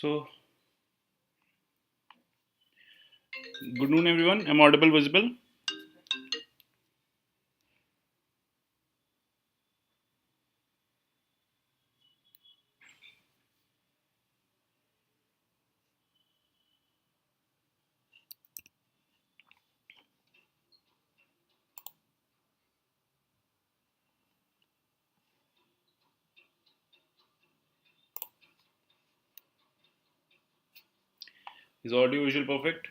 So, good noon, everyone. Am I audible, visible? Is audio visual perfect?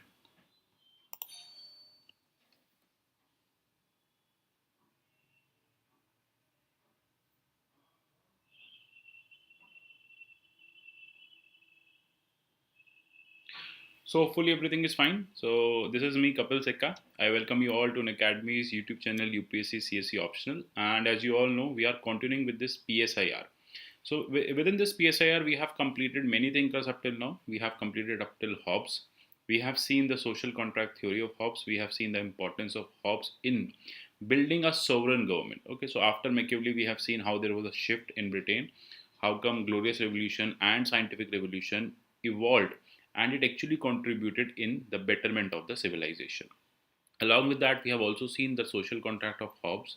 So, hopefully, everything is fine. So, this is me, Kapil Sikka. I welcome you all to Unacademy's YouTube channel UPSC CSE Optional. And as you all know, we are continuing with this PSIR. So, within this PSIR, we have completed many thinkers up till now. We have completed up till Hobbes. We have seen the social contract theory of Hobbes. We have seen the importance of Hobbes in building a sovereign government. Okay, so after Machiavelli, we have seen how there was a shift in Britain, how come Glorious Revolution and Scientific Revolution evolved, and it actually contributed in the betterment of the civilization. Along with that, we have also seen the social contract of Hobbes.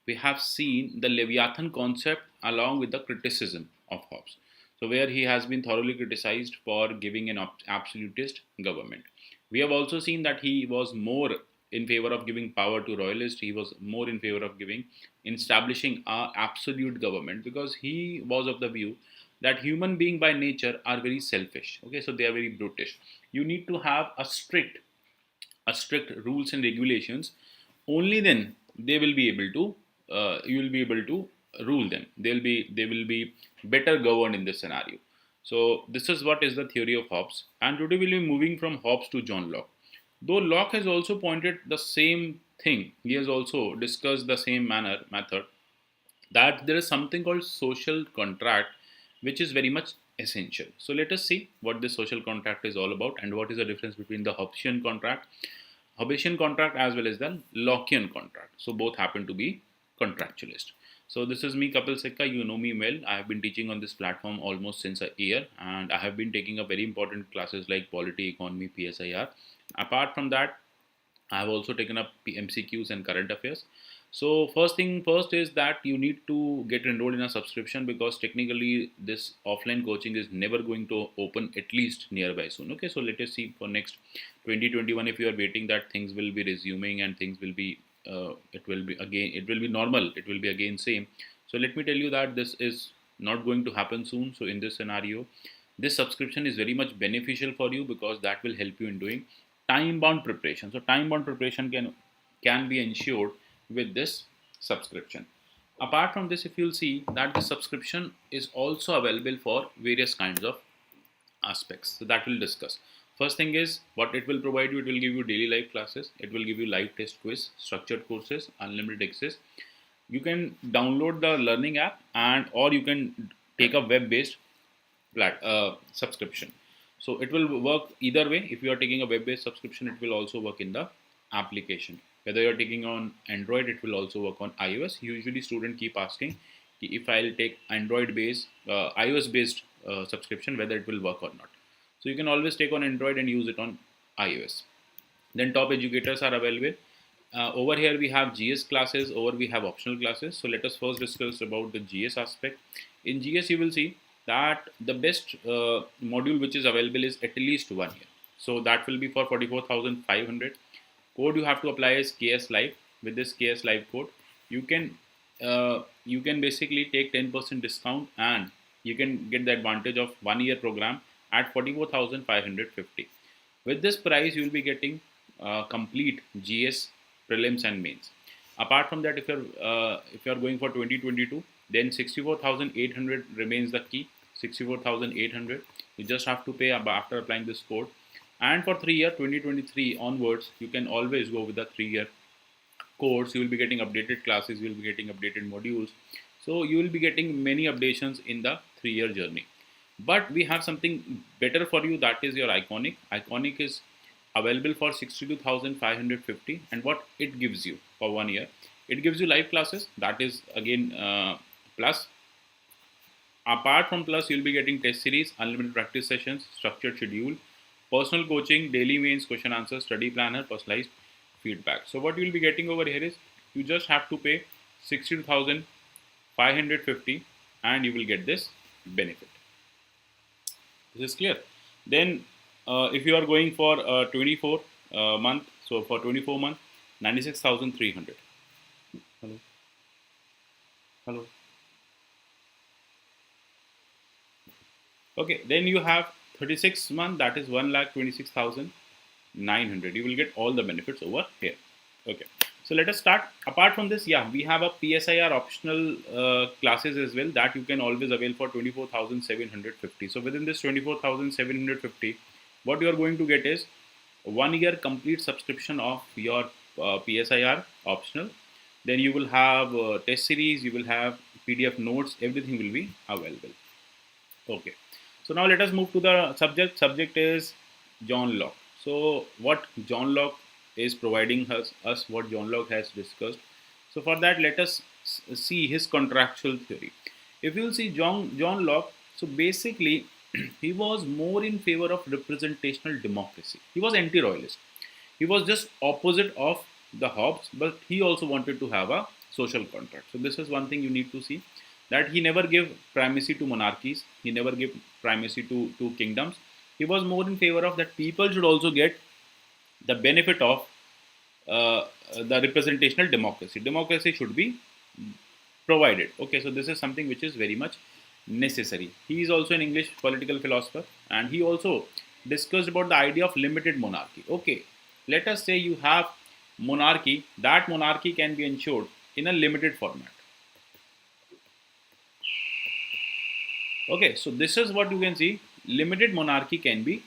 We have seen the Leviathan concept along with the criticism of Hobbes. So, where he has been thoroughly criticized for giving an absolutist government. We have also seen that he was more in favor of giving power to royalists. He was more in favor of giving, in establishing a absolute government, because he was of the view that human being by nature are very selfish. Okay, so they are very brutish. You need to have a strict rules and regulations. Only then they will be able to you will be able to rule them. They will be better governed in this scenario. So this is what is the theory of Hobbes, and today we'll be moving from Hobbes to John Locke. Though Locke has also pointed the same thing, he has also discussed the same method, that there is something called social contract, which is very much essential. So let us see what this social contract is all about and what is the difference between the Hobbesian contract as well as the Lockean contract. So both happen to be contractualist. So this is me, Kapil Sikka. You know me well. I have been teaching on this platform almost since a year, and I have been taking up very important classes like polity, economy, PSIR. Apart from that, I have also taken up MCQs and current affairs. So first thing first is that you need to get enrolled in a subscription, because technically this offline coaching is never going to open at least nearby soon. Okay, so let us see for next 2021, if you are waiting that things will be resuming and things will be it will be normal, it will be again same. So let me tell you that this is not going to happen soon. So in this scenario, this subscription is very much beneficial for you, because that will help you in doing time bound preparation. So time bound preparation can be ensured with this subscription. Apart from this, if you'll see that the subscription is also available for various kinds of aspects, so that we'll discuss. First thing is what it will provide you. It will give you daily live classes, it will give you live test quiz, structured courses, unlimited access. You can download the learning app, and or you can take a web based subscription. So it will work either way. If you are taking a web based subscription, it will also work in the application. Whether you're taking on Android, it will also work on iOS. Usually students keep asking if I'll take Android based iOS based subscription, whether it will work or not. So you can always take on Android and use it on iOS. Then top educators are available. Over here we have GS classes, over we have optional classes. So let us first discuss about the GS aspect. In GS you will see that the best module which is available is at least 1 year. So that will be for 44,500. Code you have to apply is KS Live. With this KS Live code, you can basically take 10% discount, and you can get the advantage of 1 year program at 44,550. With this price, you will be getting complete GS prelims and mains. Apart from that, if you're going for 2022, then 64,800 remains the key. 64,800. You just have to pay after applying this code. And for 3 year 2023 onwards, you can always go with the 3 year course. You will be getting updated classes, you will be getting updated modules. So you will be getting many updations in the 3 year journey. But we have something better for you, that is your Iconic. Iconic is available for 62,550, and what it gives you for 1 year, it gives you live classes, that is again plus. Apart from plus, you'll be getting test series, unlimited practice sessions, structured schedule, personal coaching, daily mains, question answer, study planner, personalized feedback. So what you'll be getting over here is you just have to pay 62,550 and you will get this benefit. This is clear. Then if you are going for 24 month, so for 24 month, 96,300. Hello. Hello. Okay, then you have 36 month, that is 1,26,900. You will get all the benefits over here. Okay, so let us start. Apart from this, yeah, we have a PSIR optional classes as well that you can always avail for 24,750. So within this 24,750, what you are going to get is 1 year complete subscription of your PSIR optional. Then you will have test series, you will have PDF notes, everything will be available. Okay. So now let us move to the subject. Subject is John Locke. So what John Locke is providing us what John Locke has discussed. So for that, let us see his contractual theory. If you will see John Locke, so basically he was more in favor of representational democracy. He was anti-royalist. He was just opposite of the Hobbes, but he also wanted to have a social contract. So this is one thing you need to see, that he never gave primacy to monarchies, he never gave primacy to kingdoms. He was more in favor of that people should also get the benefit of the representational democracy. Democracy should be provided. Okay, so this is something which is very much necessary. He is also an English political philosopher, and he also discussed about the idea of limited monarchy. Okay, let us say you have monarchy, that monarchy can be ensured in a limited format. Okay, so this is what you can see, limited monarchy can be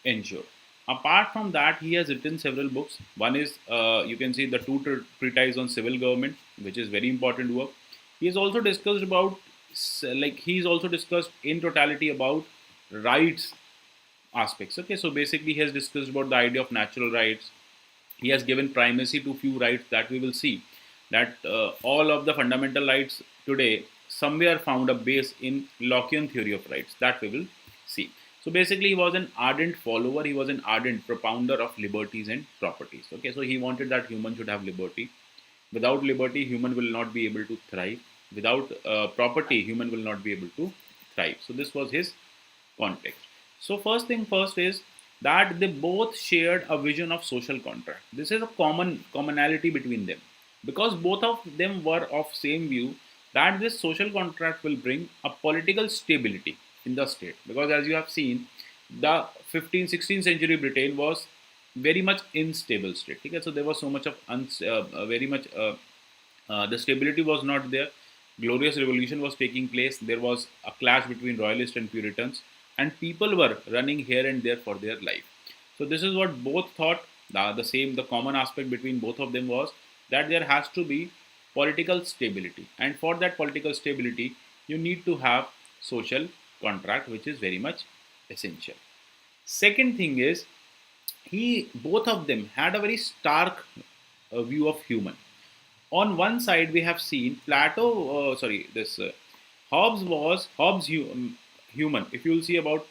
ensured. Apart from that, he has written several books. One is, you can see the two treatise on civil government, which is very important work. He has also discussed about, he's also discussed in totality about rights aspects. Okay, so basically he has discussed about the idea of natural rights. He has given primacy to few rights that we will see, that all of the fundamental rights today somewhere found a base in Lockean theory of rights, that we will see. So basically he was an ardent follower, he was an ardent propounder of liberties and properties. Okay, so he wanted that human should have liberty. Without liberty, human will not be able to thrive. Without property, human will not be able to thrive. So this was his context. So first thing first is that they both shared a vision of social contract. This is a commonality between them, because both of them were of same view that this social contract will bring a political stability in the state. Because as you have seen, the 15th 16th century Britain was very much unstable state. Okay? So there was so much of very much the stability was not there. Glorious revolution was taking place. There was a clash between royalists and puritans, and people were running here and there for their life. So this is what both thought. The common aspect between both of them was that there has to be political stability, and for that political stability you need to have social contract, which is very much essential. Second thing is, both of them had a very stark view of human. On one side we have seen human. If you will see about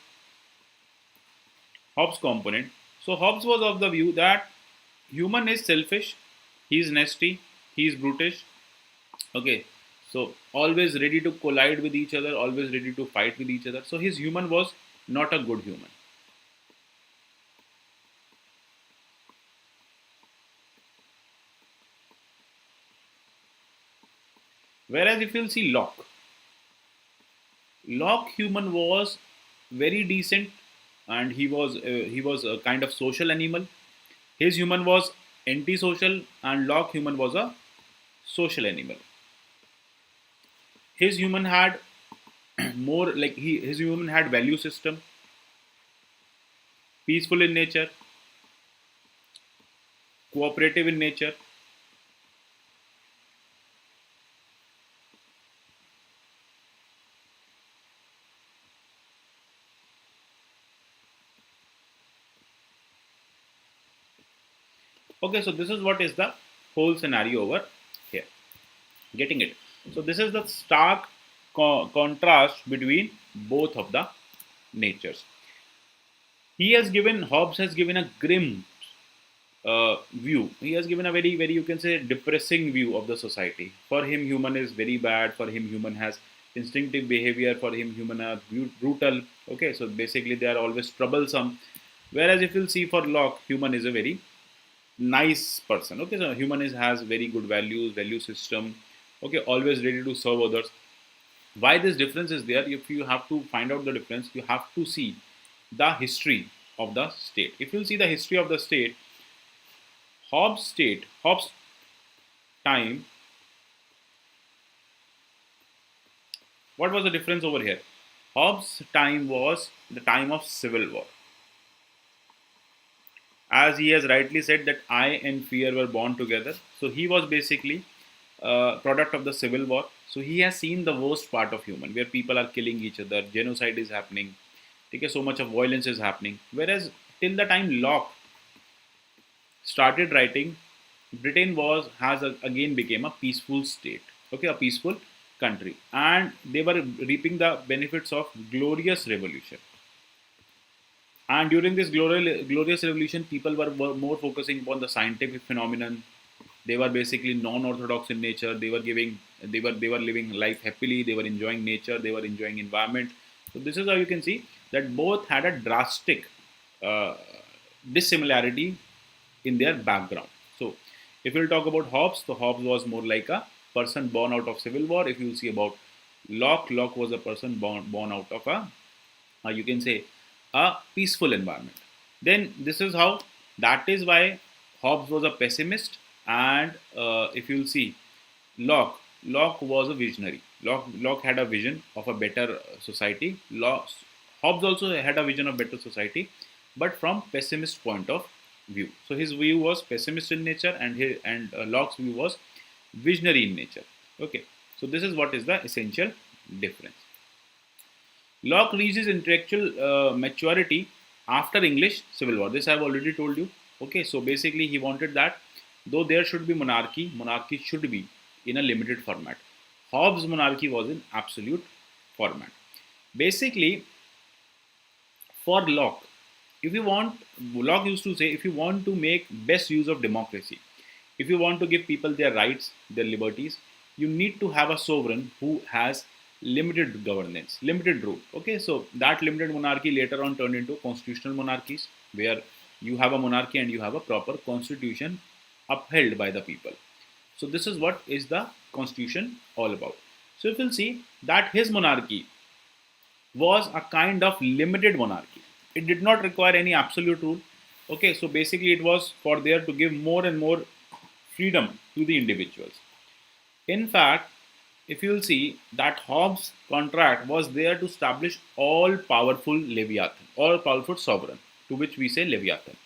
Hobbes component, so Hobbes was of the view that human is selfish, he is nasty, he is brutish. Okay, so always ready to collide with each other, always ready to fight with each other. So his human was not a good human. Whereas if you'll see Locke human was very decent, and he was a kind of social animal. His human was antisocial, and Locke human was a social animal. His human had more like his human had value system, peaceful in nature, cooperative in nature. Okay, so this is what is the whole scenario over here. Getting it? So this is the stark contrast between both of the natures. Hobbes has given a grim view. He has given a very, you can say, depressing view of the society. For him, human is very bad. For him, human has instinctive behavior. For him, human are brutal. Okay, so basically they are always troublesome. Whereas if you'll see for Locke, human is a very nice person. Okay, so human has very good values, value system. Okay, always ready to serve others. Why this difference is there? If you have to find out the difference, you have to see the history of the state. If you see the history of the state, Hobbes' time, what was the difference over here? Hobbes' time was the time of civil war. As he has rightly said that I and fear were born together. So he was basically a product of the civil war. So he has seen the worst part of human, where people are killing each other, genocide is happening, okay, so much of violence is happening. Whereas till the time Locke started writing, Britain again became a peaceful state, okay, a peaceful country, and they were reaping the benefits of glorious revolution. And during this glorious revolution, people were more focusing upon the scientific phenomenon. They were basically non-orthodox in nature. They were living life happily. They were enjoying nature. They were enjoying environment. So this is how you can see that both had a drastic uh, dissimilarity in their background. So if we'll talk about Hobbes, so Hobbes was more like a person born out of civil war. If you see about Locke was a person born out of you can say a peaceful environment. Then this is how, that is why Hobbes was a pessimist, and if you'll see Locke was a visionary. Locke had a vision of a better society. Hobbes also had a vision of better society, but from pessimist point of view. So his view was pessimist in nature, and Locke's view was visionary in nature. Okay, so this is what is the essential difference. Locke reached his intellectual maturity after English Civil War. This I have already told you. Okay, so basically he wanted that though there should be monarchy should be in a limited format. Hobbes' monarchy was in absolute format. Basically, for Locke, Locke used to say, if you want to make best use of democracy, if you want to give people their rights, their liberties, you need to have a sovereign who has limited governance, limited rule. Okay, so that limited monarchy later on turned into constitutional monarchies, where you have a monarchy and you have a proper constitution upheld by the people. So this is what is the constitution all about. So if you'll see that his monarchy was a kind of limited monarchy. It did not require any absolute rule. Okay, so basically it was for there to give more and more freedom to the individuals. In fact, if you will see that Hobbes' contract was there to establish all powerful Leviathan, all powerful sovereign, to which we say Leviathan.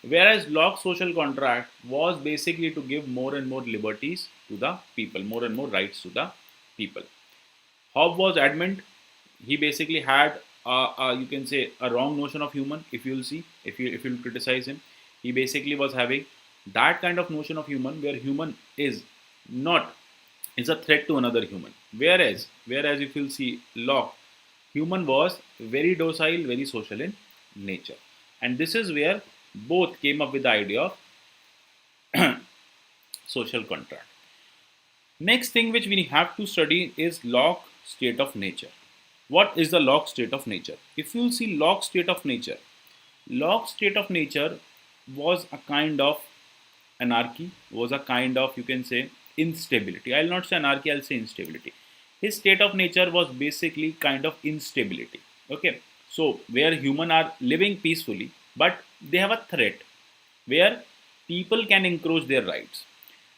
Whereas Locke's social contract was basically to give more and more liberties to the people, more and more rights to the people. Hobbes was adamant. He basically had you can say a wrong notion of human. If you'll see, if you'll criticize him, he basically was having that kind of notion of human where human is not is a threat to another human. Whereas if you'll see Locke, human was very docile, very social in nature, and this is where both came up with the idea of social contract. Next thing which we have to study is Locke state of nature. What is the Locke state of nature? If you see Locke state of nature, Locke state of nature was a kind of anarchy, was a kind of, you can say, instability. I'll not say anarchy, I'll say instability. His state of nature was basically kind of instability. Okay, so where human are living peacefully, but they have a threat where people can encroach their rights.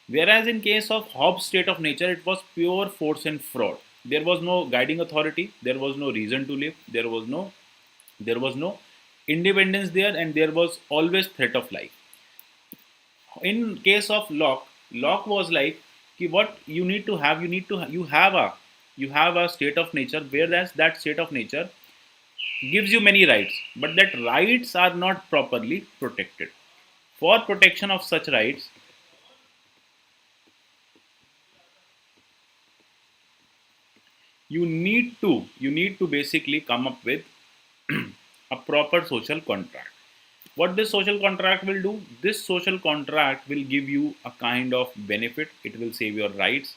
Whereas in case of Hobbes' state of nature, it was pure force and fraud. There was no guiding authority. There was no reason to live. There was no independence there, and there was always threat of life. In case of Locke was like, ki what you need to have, you have a state of nature, whereas that state of nature gives you many rights, but that rights are not properly protected. For protection of such rights, you need to basically come up with a proper social contract. What this social contract will do, this social contract will give you a kind of benefit. It will save your rights.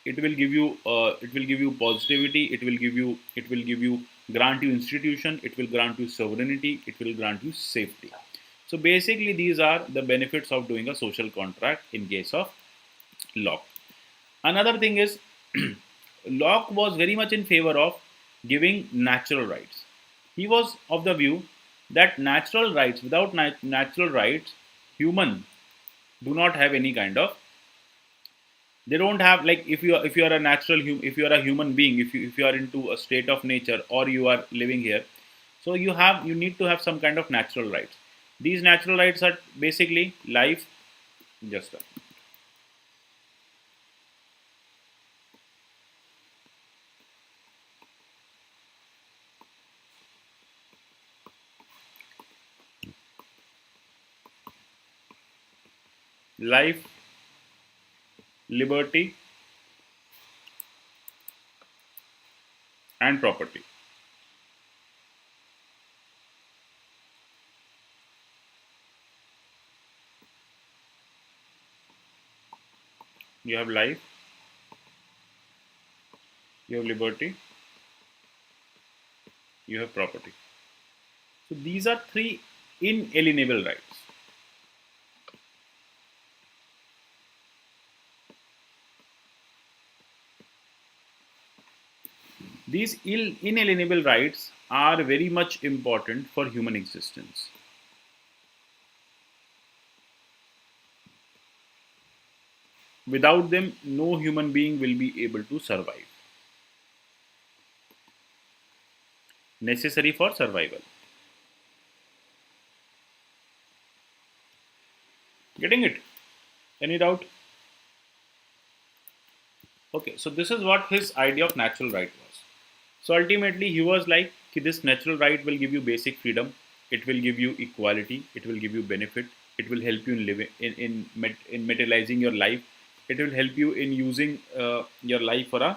It will give you positivity. It will give you grant you institution. It will grant you sovereignty. It will grant you safety. So basically these are the benefits of doing a social contract in case of Locke. Another thing is Locke was very much in favor of giving natural rights. He was of the view that natural rights, without natural rights, human do not have any kind of. They don't have, like, if you are a if you are a human being, if you are into a state of nature or you are living here, so you need to have some kind of natural rights. These natural rights are basically life, just life, liberty, and property. You have life, you have liberty, you have property. So these are three inalienable rights. These inalienable rights are very much important for human existence. Without them, no human being will be able to survive. Necessary for survival. Getting it? Any doubt? Okay, so this is what his idea of natural right was. So ultimately, he was like, "Ki this natural right will give you basic freedom, it will give you equality, it will give you benefit, it will help you in living in materializing your life, it will help you in using your life for a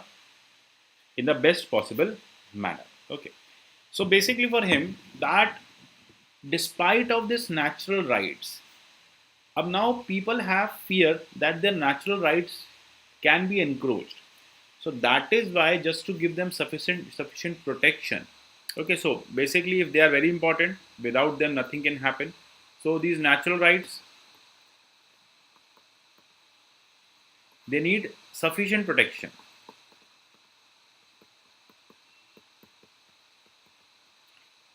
in the best possible manner." Okay, so basically for him that despite of this natural rights, now people have fear that their natural rights can be encroached. So that is why, just to give them sufficient protection. Okay, so basically if they are very important, without them nothing can happen. So these natural rights, they need sufficient protection.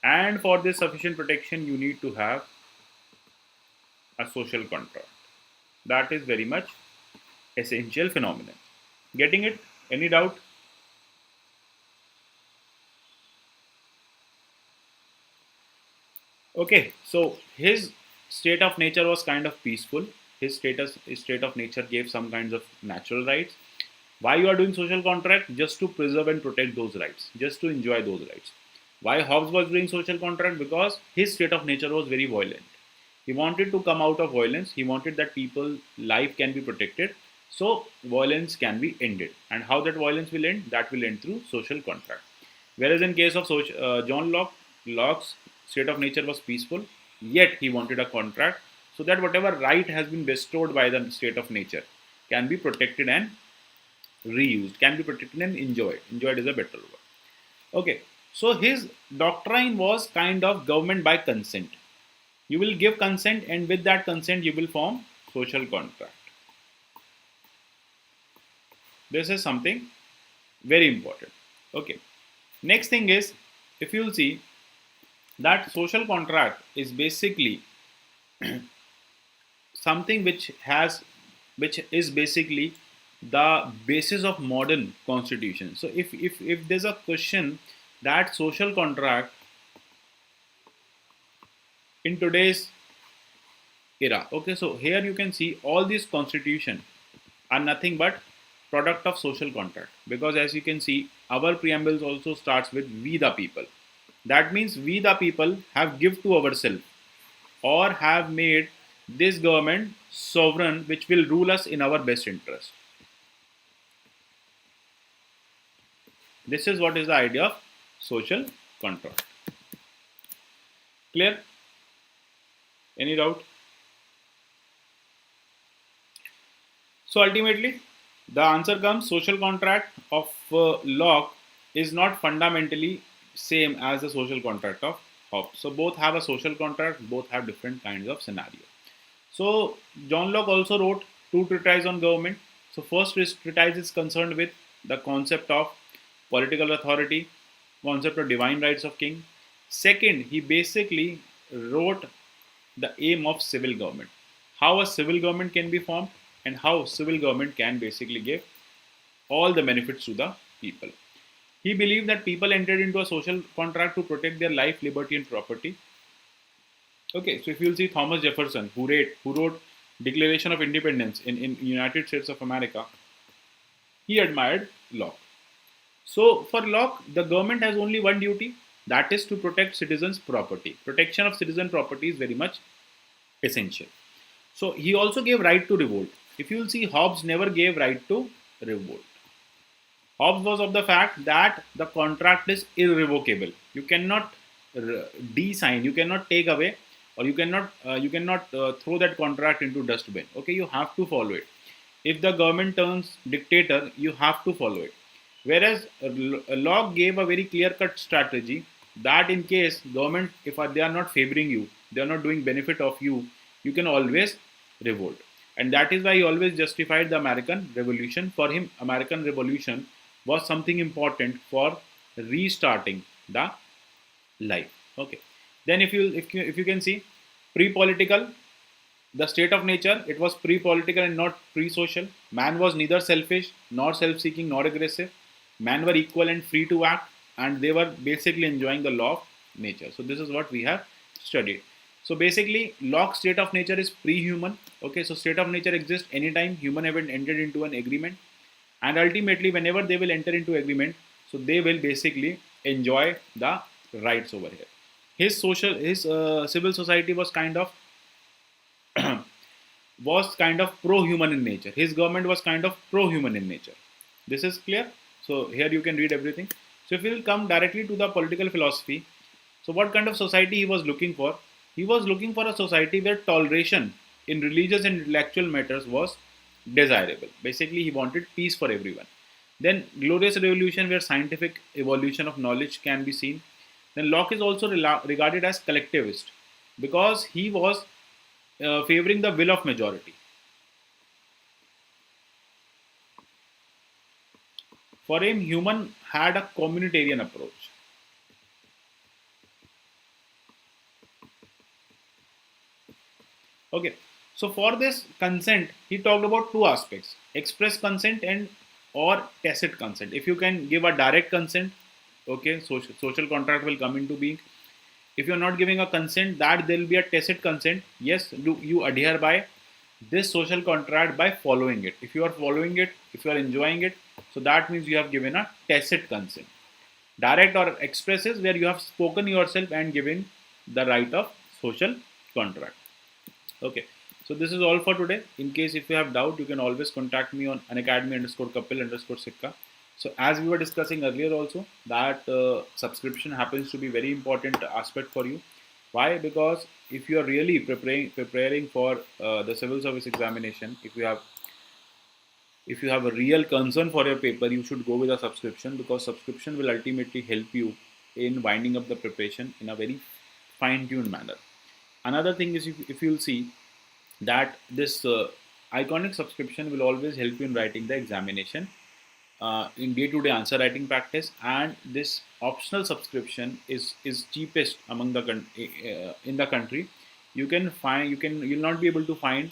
And for this sufficient protection, you need to have a social contract. That is very much essential phenomenon. Getting it? Any doubt? Okay, so his state of nature was kind of peaceful. His state of nature gave some kinds of natural rights. Why you are doing social contract? Just to preserve and protect those rights, just to enjoy those rights. Why Hobbes was doing social contract? Because his state of nature was very violent. He wanted to come out of violence. He wanted that people life can be protected, so violence can be ended. And how that violence will end? That will end through social contract. Whereas in case of John Locke, Locke's state of nature was peaceful, yet he wanted a contract so that whatever right has been bestowed by the state of nature can be protected and reused, can be protected and enjoyed. Enjoyed is a better word. Okay, so his doctrine was kind of government by consent. You will give consent, and with that consent, you will form social contract. This is something very important. Okay, next thing is, if you will see that social contract is basically something which is basically the basis of modern constitution. So if there's a question that social contract in today's era, okay, so here you can see all these constitution are nothing but product of social contract, because as you can see our preambles also starts with "we the people." That means we the people have give to ourselves, or have made this government sovereign, which will rule us in our best interest. This is what is the idea of social contract. Clear? Any doubt? So ultimately, the answer comes social contract of Locke is not fundamentally same as the social contract of Hobbes. So both have a social contract, both have different kinds of scenario. So John Locke also wrote two treatises on government. So first treatise is concerned with the concept of political authority, concept of divine rights of king. Second, he basically wrote the aim of civil government, how a civil government can be formed and how civil government can basically give all the benefits to the people. He believed that people entered into a social contract to protect their life, liberty, and property. Okay, so if you'll see Thomas Jefferson, who wrote Declaration of Independence in United States of America, he admired Locke. So for Locke, the government has only one duty, that is to protect citizens' property. Protection of citizen property is very much essential. So he also gave right to revolt. If you will see, Hobbes never gave right to revolt. Hobbes was of the fact that the contract is irrevocable. You cannot de-sign, you cannot take away, or you cannot throw that contract into dustbin. Okay, you have to follow it. If the government turns dictator, you have to follow it. Whereas Locke gave a very clear-cut strategy that in case government, if they are not favoring you, they are not doing benefit of you, you can always revolt. And that is why he always justified the American Revolution. For him, American Revolution was something important for restarting the life. Okay. Then if you can see, pre-political, the state of nature, it was pre-political and not pre-social. Man was neither selfish nor self-seeking nor aggressive. Man were equal and free to act, and they were basically enjoying the law of nature. So this is what we have studied. So basically, Locke's state of nature is pre-human. Okay, so state of nature exists anytime human have entered into an agreement, and ultimately, whenever they will enter into agreement, so they will basically enjoy the rights over here. His civil society was kind of pro-human in nature. His government was kind of pro-human in nature. This is clear. So here you can read everything. So if we will come directly to the political philosophy, so what kind of society he was looking for? He was looking for a society where toleration in religious and intellectual matters was desirable. Basically, he wanted peace for everyone. Then glorious revolution where scientific evolution of knowledge can be seen. Then Locke is also regarded as collectivist because he was favoring the will of majority. For him, human had a communitarian approach. Okay, so for this consent, he talked about two aspects: express consent and or tacit consent. If you can give a direct consent, okay, social contract will come into being. If you're not giving a consent, that there will be a tacit consent. Yes, do you adhere by this social contract by following it. If you are following it, if you are enjoying it, so that means you have given a tacit consent. Direct or express is where you have spoken yourself and given the right of social contract. Okay, so this is all for today. In case if you have doubt, you can always contact me on Unacademy_Kapil_Sikka. So as we were discussing earlier also, that subscription happens to be very important aspect for you. Why? Because if you are really preparing for the civil service examination, if you have a real concern for your paper, you should go with a subscription, because subscription will ultimately help you in winding up the preparation in a very fine-tuned manner. Another thing is, if you'll see that this iconic subscription will always help you in writing the examination in day-to-day answer writing practice, and this optional subscription is cheapest among the in the country. You'll not be able to find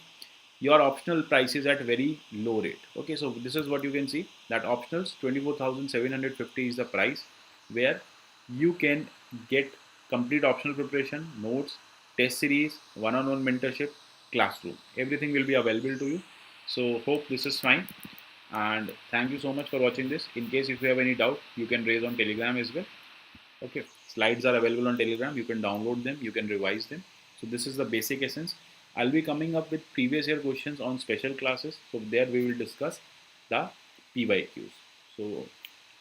your optional prices at very low rate. Okay, so this is what you can see, that optionals 24,750 is the price, where you can get complete optional preparation, notes, test series, one-on-one mentorship, classroom. Everything will be available to you. So hope this is fine, and thank you so much for watching this. In case if you have any doubt, you can raise on Telegram as well. Okay, slides are available on Telegram. You can download them, you can revise them. So this is the basic essence. I'll be coming up with previous year questions on special classes. So there we will discuss the PYQs. So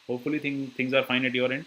Hopefully things are fine at your end.